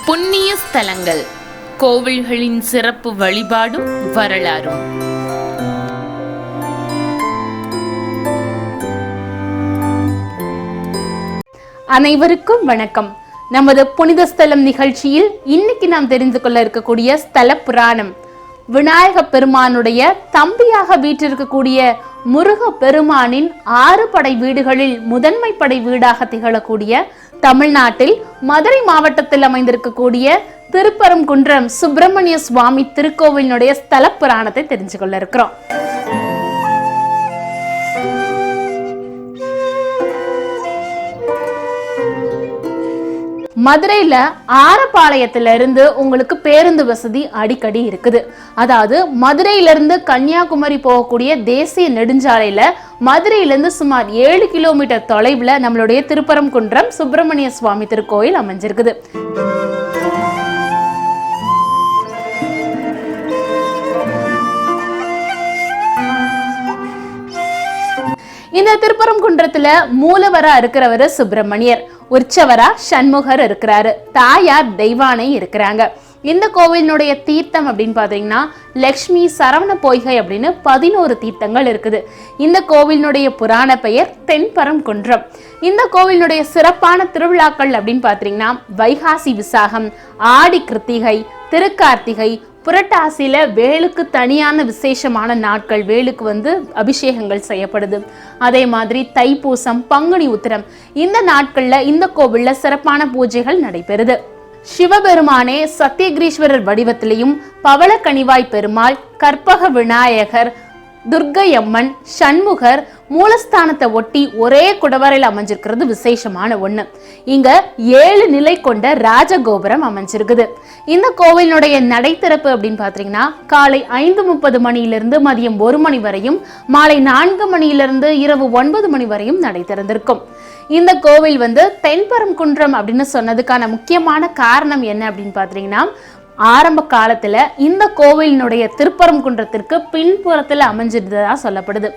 புண்ணிய ஸ்தலங்கள், கோவில்களின் சிறப்பு வழிபாடும் வரலாறும். அனைவருக்கும் வணக்கம். நமது புனித ஸ்தலம் நிகழ்ச்சியில் இன்னைக்கு நாம் தெரிந்து கொள்ள இருக்கக்கூடிய ஸ்தல புராணம், விநாயக பெருமானுடைய தம்பியாக வீற்றிருக்கக்கூடிய முருக பெருமானின் 6 படை வீடுகளில் முதன்மை படை வீடாக திகழக்கூடிய தமிழ்நாட்டில் மதுரை மாவட்டத்தில் அமைந்திருக்கக்கூடிய திருப்பரங்குன்றம் சுப்பிரமணிய சுவாமி திருக்கோவிலினுடைய ஸ்தல புராணத்தை தெரிஞ்சு கொள்ள இருக்கிறோம். மதுரையில ஆரப்பாளையத்துல இருந்து உங்களுக்கு பேருந்து வசதி அடிக்கடி இருக்குது. அதாவது மதுரையில இருந்து கன்னியாகுமரி போகக்கூடிய தேசிய நெடுஞ்சாலையில மதுரையிலிருந்து சுமார் 7 கிலோமீட்டர் தொலைவுல நம்மளுடைய திருப்பரங்குன்றம் சுப்பிரமணிய சுவாமி திருக்கோயில் அமைஞ்சிருக்குது. இந்த திருப்பரங்குன்றத்துல மூலவரா இருக்கிறவரு சுப்பிரமணியர், உற்சவரா சண்முகர் இருக்கிறாரு, தாயார் தெய்வானை இருக்கிறாங்க. இந்த கோவிலினுடைய தீர்த்தம் அப்படின்னு பாத்தீங்கன்னா லக்ஷ்மி சரவண பொய்கை அப்படின்னு 11 தீர்த்தங்கள் இருக்குது. இந்த கோவிலினுடைய புராண பெயர் தென்பரங்குன்றம். இந்த கோவிலினுடைய சிறப்பான திருவிழாக்கள் அப்படின்னு பாத்தீங்கன்னா வைகாசி விசாகம், ஆடி கிருத்திகை, திருக்கார்த்திகை, புரட்டாசியில வேலுக்கு தனியான விசேஷமான நாட்கள், வேலுக்கு அபிஷேகங்கள் செய்யப்படுது. அதே மாதிரி தைப்பூசம், பங்குனி உத்திரம், இந்த நாட்கள்ல இந்த கோவில்ல சிறப்பான பூஜைகள் நடைபெறுது. சிவபெருமானே சத்தியகிரீஸ்வரர் வடிவத்திலையும், பவளக்கனிவாய் பெருமாள், கற்பக விநாயகர், துர்க்கையம்மன், சண்முகர் மூலஸ்தானத்தை ஒட்டி ஒரே குடவரையில் அமைஞ்சிருக்கிறது விசேஷமான ஒண்ணு. இங்க 7 நிலை கொண்ட ராஜகோபுரம் அமைஞ்சிருக்குது. இந்த கோவிலினுடைய நடை திறப்பு அப்படின்னு பாத்தீங்கன்னா காலை 5:30 மணியிலிருந்து மதியம் 1 மணி வரையும், மாலை 4 மணியிலிருந்து இரவு 9 மணி வரையும் நடை திறந்திருக்கும். இந்த கோவில் தென்பரங்குன்றம் அப்படின்னு சொன்னதுக்கான முக்கியமான காரணம் என்ன அப்படின்னு பாத்தீங்கன்னா, ஆரம்ப காலத்துல இந்த கோவிலினுடைய திருப்பரங்குன்றத்திற்கு பின்புறத்துல அமைஞ்சிருந்ததா சொல்லப்படுது.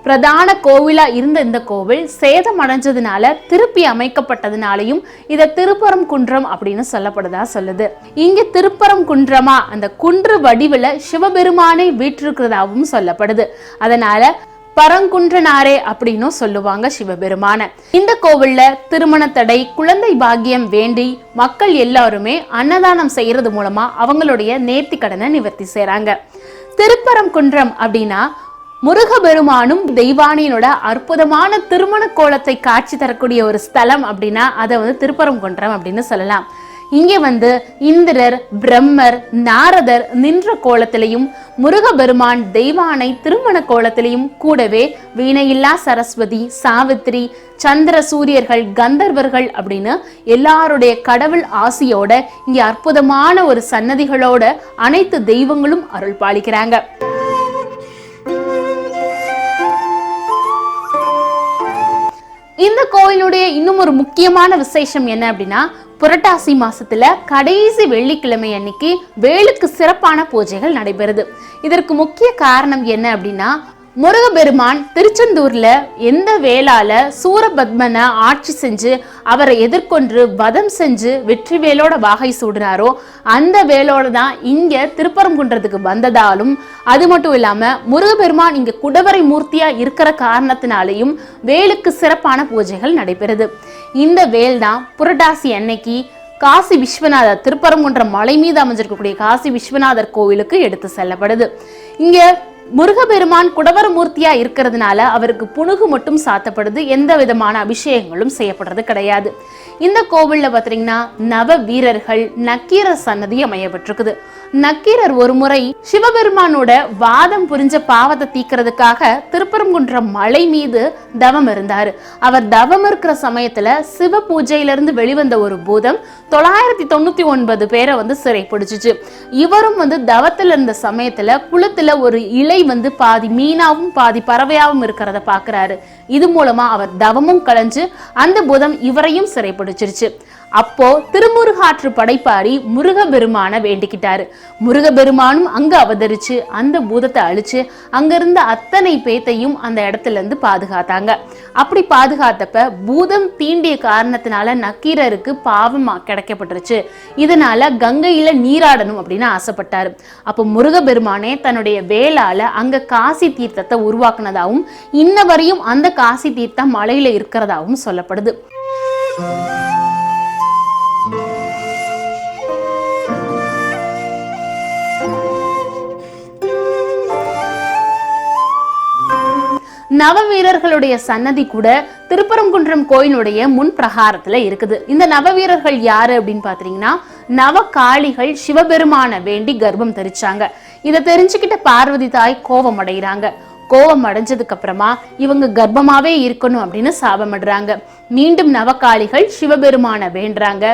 பிரதான கோவிலா இருந்த இந்த கோவில் சேதம் அடைஞ்சதுனால திருப்பி அமைக்கப்பட்டதுனாலையும் இத திருப்பரங்குன்றம் அப்படின்னு சொல்லப்படுதா சொல்லுது. இங்க திருப்பரங்குன்றமா அந்த குன்று வடிவுல சிவபெருமானை வீற்றிருக்கிறதாகவும் சொல்லப்படுது. அதனால பரங்குன்றனாரே அப்படின்னு சொல்லுவாங்க சிவபெருமான. இந்த கோவில்ல திருமண தடை, குழந்தை பாக்கியம் வேண்டி மக்கள் எல்லாருமே அன்னதானம் செய்யறது மூலமா அவங்களுடைய நேர்த்தி கடனை நிவர்த்தி செய்றாங்க. திருப்பரங்குன்றம் அப்படின்னா முருகபெருமானும் தெய்வானியனோட அற்புதமான திருமண கோலத்தை காட்சி தரக்கூடிய ஒரு ஸ்தலம் அப்படின்னா அதை திருப்பரங்குன்றம் அப்படின்னு சொல்லலாம். இங்கே இந்திரர், பிரம்மர், நாரதர் நின்ற கோலத்திலையும், முருகபெருமான் தெய்வானை திருமண கோலத்திலையும், கூடவே வீணையில்லா சரஸ்வதி, சாவித்திரி, சந்திர சூரியர்கள், கந்தர்வர்கள் அப்படின்னு எல்லாருடைய கடவுள் ஆசியோட இங்கே அற்புதமான ஒரு சன்னதிகளோட அனைத்து தெய்வங்களும் அருள் பாலிக்கிறாங்க. இந்த கோயிலுடைய இன்னும் ஒரு முக்கியமான விசேஷம் என்ன அப்படின்னா, புரட்டாசி மாசத்துல கடைசி வெள்ளிக்கிழமை அன்னைக்கு வேலுக்கு சிறப்பான பூஜைகள் நடைபெறுது. இதற்கு முக்கிய காரணம் என்ன அப்படின்னா, முருகபெருமான் திருச்செந்தூர்ல எந்த வேளால சூரபத்மனை ஆட்சி செஞ்சு அவரை எதிர்கொண்டு வதம் செஞ்சு வெற்றி வேலோட வாகை சூடுறாரோ அந்த வேலோட தான் இங்க திருப்பரங்குன்றத்துக்கு வந்ததாலும், அது மட்டும் இல்லாம முருகபெருமான் இங்க குடவரை மூர்த்தியா இருக்கிற காரணத்தினாலையும் வேலுக்கு சிறப்பான பூஜைகள் நடைபெறுது. இந்த வேல் தான் புரட்டாசி அன்னைக்கு காசி விஸ்வநாதர், திருப்பரங்குன்றம் மலை மீது அமைஞ்சிருக்கக்கூடிய காசி விஸ்வநாதர் கோவிலுக்கு எடுத்து செல்லப்படுது. இங்க முருகபெருமான் குடவர மூர்த்தியா இருக்கிறதுனால அவருக்கு புணுகு மட்டும் சாத்தப்படுது, எந்த விதமான அபிஷேகங்களும் செய்யப்படுறது கிடையாது. இந்த கோவில்ல பாத்தீங்கன்னா நவ வீரர்கள், நக்கீரர் சன்னதி அமையப்பட்டிருக்குது. நக்கீரர் ஒரு முறை சிவபெருமானோட வாதம் புரிஞ்ச பாவத்தை தீக்கிறதுக்காக திருப்பரங்குன்றம் மலை மீது தவம் இருந்தாரு. அவர் தவம் இருக்கிற சமயத்துல சிவ பூஜையிலிருந்து வெளிவந்த ஒரு பூதம் 999 பேரை சிறை பிடிச்சிச்சு. இவரும் தவத்துல இருந்த சமயத்துல குளத்துல ஒரு இலை பாதி மீனாவும் பாதி பறவையாவும் இருக்கிறத பாக்குறாரு. இது மூலமா அவர் தவமும் கலைஞ்சு அந்த பூதம் இவரையும் சிறைப்பிடிச்சிருச்சு. அப்போ திருமுருகாற்று படைப்பாரி முருகபெருமான வேண்டிக்கிட்டாரு. முருகபெருமானும் அங்க அவதரிச்சு அந்த பூதத்தை அழிச்சு அங்க இருந்த அத்தனை பேத்தையும் அந்த இடத்துல இருந்து பாதுகாத்தாங்க. அப்படி பாதுகாத்தப்ப பூதம் தீண்டிய காரணத்தினால நக்கீரருக்கு பாவம் கிடைக்கப்பட்டுருச்சு. இதனால கங்கையில நீராடணும் அப்படின்னு ஆசைப்பட்டாரு. அப்போ முருகபெருமானே தன்னுடைய வேளால அங்க காசி தீர்த்தத்தை உருவாக்குனதாகவும் இன்ன வரையும் அந்த காசி தீர்த்தம் மலையில இருக்கிறதாகவும் சொல்லப்படுது. நவ வீரர்களுடைய சன்னதி கூட திருப்பரங்குன்றம் கோயிலுடைய முன் பிரகாரத்துல இருக்குது. இந்த நவ வீரர்கள் யாரு அப்படின்னு பாத்தீங்கன்னா நவ காளிகள் சிவபெருமான வேண்டி கர்ப்பம் தரிச்சாங்க. இதை தெரிஞ்சுக்கிட்ட பார்வதி தாய் கோபம் அடைகிறாங்க. கோபம் அடைஞ்சதுக்கு அப்புறமா இவங்க கர்ப்பமாவே இருக்கணும் அப்படின்னு சாபமிடுறாங்க. மீண்டும் நவகாளிகள் சிவபெருமான வேண்டுறாங்க.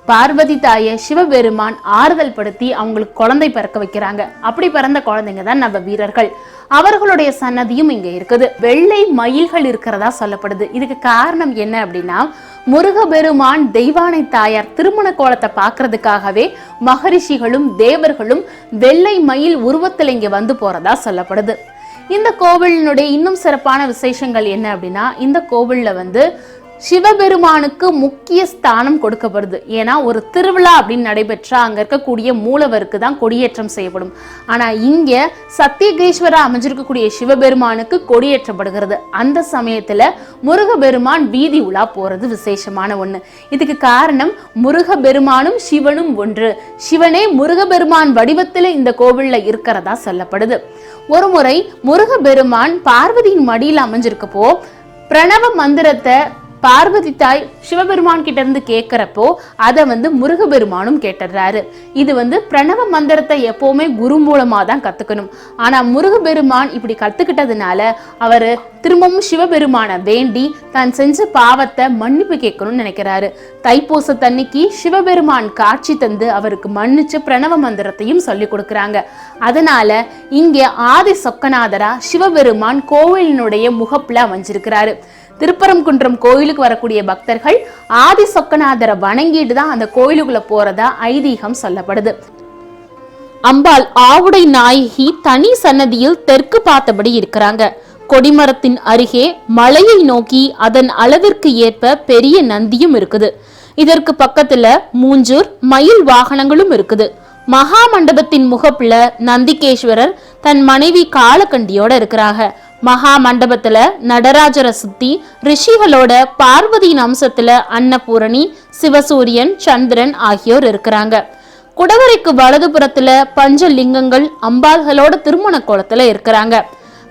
பார்வதி தாயை சிவபெருமான் ஆறுதல் படுத்தி அவங்களுக்கு குழந்தை பிறக்க வைக்கிறாங்க. அப்படி பிறந்த குழந்தைங்க தான் நவ வீரர்கள். அவர்களுடைய சன்னதியும் இங்க இருக்குது. வெள்ளை மயில்கள் இருக்கிறதா சொல்லப்படுது. இதுக்கு காரணம் என்ன அப்படின்னா முருகபெருமான் தெய்வானை தாயார் திருமண கோலத்தை பாக்குறதுக்காகவே மகரிஷிகளும் தேவர்களும் வெள்ளை மயில் உருவத்தில் இங்க வந்து போறதா சொல்லப்படுது. இந்த கோவிலினுடைய இன்னும் சிறப்பான விசேஷங்கள் என்ன அப்படின்னா இந்த கோவில்ல சிவபெருமானுக்கு முக்கிய ஸ்தானம் கொடுக்கப்படுது. ஏன்னா ஒரு திருவிழா அப்படின்னு நடைபெற்றா அங்க இருக்கக்கூடிய மூலவருக்கு தான் கொடியேற்றம் செய்யப்படும். ஆனா இங்க சத்தியகேஸ்வரா அமைஞ்சிருக்கக்கூடிய சிவபெருமானுக்கு கொடியேற்றப்படுகிறது. அந்த சமயத்துல முருகபெருமான் வீதி உலா போறது விசேஷமான ஒண்ணு. இதுக்கு காரணம் முருகபெருமானும் சிவனும் ஒன்று. சிவனே முருகபெருமான் வடிவத்துல இந்த கோவில்ல இருக்கிறதா சொல்லப்படுது. ஒரு முறை முருகபெருமான் பார்வதியின் மடியில் அமைஞ்சிருக்கப்போ பிரணவ மந்திரத்தை பார்வதி தாய் சிவபெருமான் கிட்ட இருந்து கேட்கிறப்போ அதை முருகபெருமானும் கேட்டுறாரு. இது பிரணவ மந்திரத்தை எப்பவுமே குரு மூலமா தான் கத்துக்கணும். ஆனா முருகபெருமான் இப்படி கத்துக்கிட்டதுனால அவரு திரும்பவும் சிவபெருமான வேண்டி தான் செஞ்ச பாவத்தை மன்னிப்பு கேட்கணும்னு நினைக்கிறாரு. தைப்பூச தன்னைக்கு சிவபெருமான் காட்சி தந்து அவருக்கு மன்னிச்சு பிரணவ மந்திரத்தையும் சொல்லி கொடுக்கறாங்க. அதனால இங்க ஆதி சொக்கநாதரா சிவபெருமான் கோவிலினுடைய முகப்புல அமைஞ்சிருக்கிறாரு. திருப்பரங்குன்றம் கோயிலுக்கு வரக்கூடிய பக்தர்கள் ஆதி சொக்கநாதரை வணங்கிட்டு தான் அந்த கோயிலுக்குள்ள போறதா ஐதீகம் சொல்லப்படுது. அம்பாள் ஆவுடை நாயகி தனி சன்னதியில் தெற்கு பார்த்தபடி இருக்கிறாங்க. கொடிமரத்தின் அருகே மலையை நோக்கி அதன் அளவிற்கு ஏற்ப பெரிய நந்தியும் இருக்குது. இதற்கு பக்கத்துல மூஞ்சூர் மயில் வாகனங்களும் இருக்குது. மகா மண்டபத்தின் முகப்புல நந்திகேஸ்வரர் தன் மனைவி காலக்கண்டியோட இருக்கிறாங்க. மகா மண்டபத்துல நடராஜரை சுத்தி ரிஷிகளோட பார்வதியின் அம்சத்துல அன்னபூரணி, சிவசூரியன், சந்திரன் ஆகியோர் இருக்கிறாங்க. குடவரைக்கு வலதுபுறத்துல பஞ்சலிங்கங்கள் அம்பாள்களோட திருமண கோலத்துல இருக்கிறாங்க.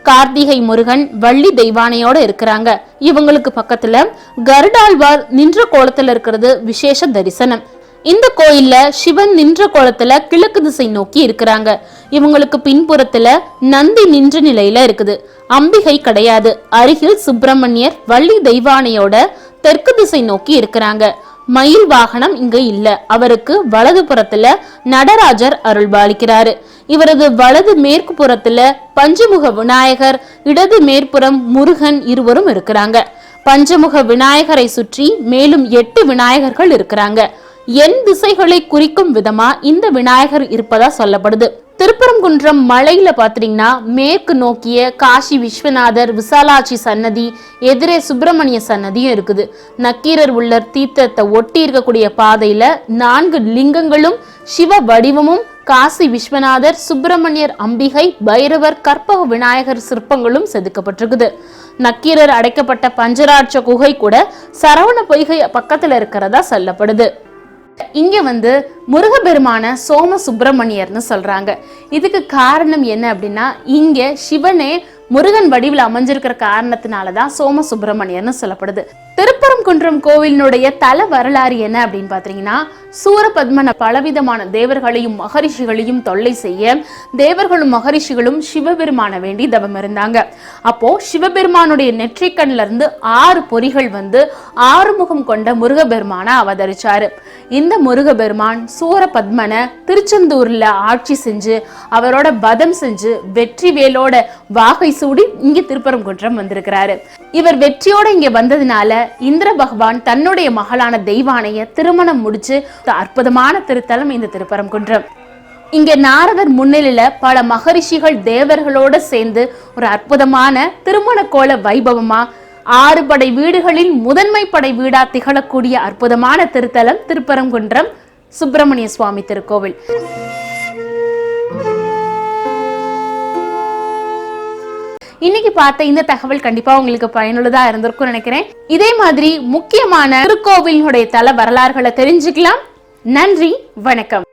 கார்த்திகை முருகன் வள்ளி தெய்வானையோட இருக்கிறாங்க. இவங்களுக்கு பக்கத்துல கருடாழ்வார் நின்ற கோலத்துல இருக்கிறது விசேஷ தரிசனம். இந்த கோயில்ல சிவன் நின்ற கோலத்துல கிழக்கு திசை நோக்கி இருக்கிறாங்க. இவங்களுக்கு பின்புறத்துல நந்தி நின்ற நிலையில இருக்குது. அம்பிகை கிடையாது. அருகில் சுப்பிரமணியர் வள்ளி தெய்வானையோட தெற்கு திசை நோக்கி இருக்கிறாங்க. மயில் வாகனம் இங்க இல்ல. அவருக்கு வலது புறத்துல நடராஜர் அருள்பாலிக்கிறாரு. இவரது வலது மேற்கு புறத்துல பஞ்சமுக விநாயகர், இடது மேற்புறம் முருகன் இருவரும் இருக்கிறாங்க. பஞ்சமுக விநாயகரை சுற்றி மேலும் 8 விநாயகர்கள் இருக்கிறாங்க. எண் திசைகளை குறிக்கும் விதமா இந்த விநாயகர் இருப்பதா சொல்லப்படுது. திருப்பரங்குன்றம் மலையில பாத்தீங்கன்னா மேற்கு நோக்கிய காசி விஸ்வநாதர், விசாலாட்சி சன்னதி, எதிரே சுப்பிரமணிய சன்னதியும் இருக்குது. நக்கீரர் உள்ள தீர்த்தத்தை ஒட்டி இருக்கக்கூடிய பாதையில 4 லிங்கங்களும் சிவ வடிவமும் காசி விஸ்வநாதர், சுப்பிரமணியர், அம்பிகை, பைரவர், கற்பக விநாயகர் சிற்பங்களும் செதுக்கப்பட்டிருக்குது. நக்கீரர் அடைக்கப்பட்ட பஞ்சராட்ச குகை கூட சரவண பொய்கை பக்கத்துல இருக்கிறதா சொல்லப்படுது. இங்க முருகபெருமான சோம சுப்பிரமணியர்னு சொல்றாங்க. இதுக்கு காரணம் என்ன அப்படின்னா இங்க சிவனே முருகன் வடிவில் அமைஞ்சிருக்கிற காரணத்தினாலதான் சோம சுப்பிரமணியர்னு சொல்லப்படுது. திருப்பரங்குன்றம் கோவிலினுடைய தல வரலாறு என்ன அப்படின்னு பாத்தீங்கன்னா சூரபத்மன பலவிதமான தேவர்களையும் மகரிஷிகளையும் தொல்லை செய்ய தேவர்களும் மகரிஷிகளும் சிவபெருமான வேண்டி தவம் இருந்தாங்க. அப்போ சிவபெருமானுடைய நெற்றிக்கண்ல இருந்து 6 பொறிகள் 6 முகம் கொண்ட முருகபெருமான அவதரிச்சாரு. இந்த முருகபெருமான் சூரபத்மனை திருச்செந்தூர்ல ஆட்சி செஞ்சு அவரோட வதம் செஞ்சு வெற்றி வேலோட வாகை சூடி இங்க திருப்பரங்குன்றம் வந்திருக்கிறாரு. இவர் வெற்றியோட இங்க வந்ததுனால இந்திர பகவான் தன்னுடைய மகளான தெய்வானைய திருமணம் முடிச்சு அற்புதமான திருத்தலம் இந்த திருப்பரங்குன்றம். இங்க நாரதர் முன்னிலையில பல மகரிஷிகள் தேவர்களோட சேர்ந்து ஒரு அற்புதமான திருமண கோல வைபவமா 6 படை வீடுகளில் முதன்மை படை வீடா திகழக்கூடிய அற்புதமான திருத்தலம் திருப்பரங்குன்றம் சுப்பிரமணிய சுவாமி திருக்கோவில். இன்னைக்கு பார்த்த இந்த தகவல் கண்டிப்பா உங்களுக்கு பயனுள்ளதா இருந்திருக்கும் நினைக்கிறேன். இதே மாதிரி முக்கியமான திருக்கோவிலுடைய தல வரலாறுகளை தெரிஞ்சுக்கலாம். நன்றி, வணக்கம்.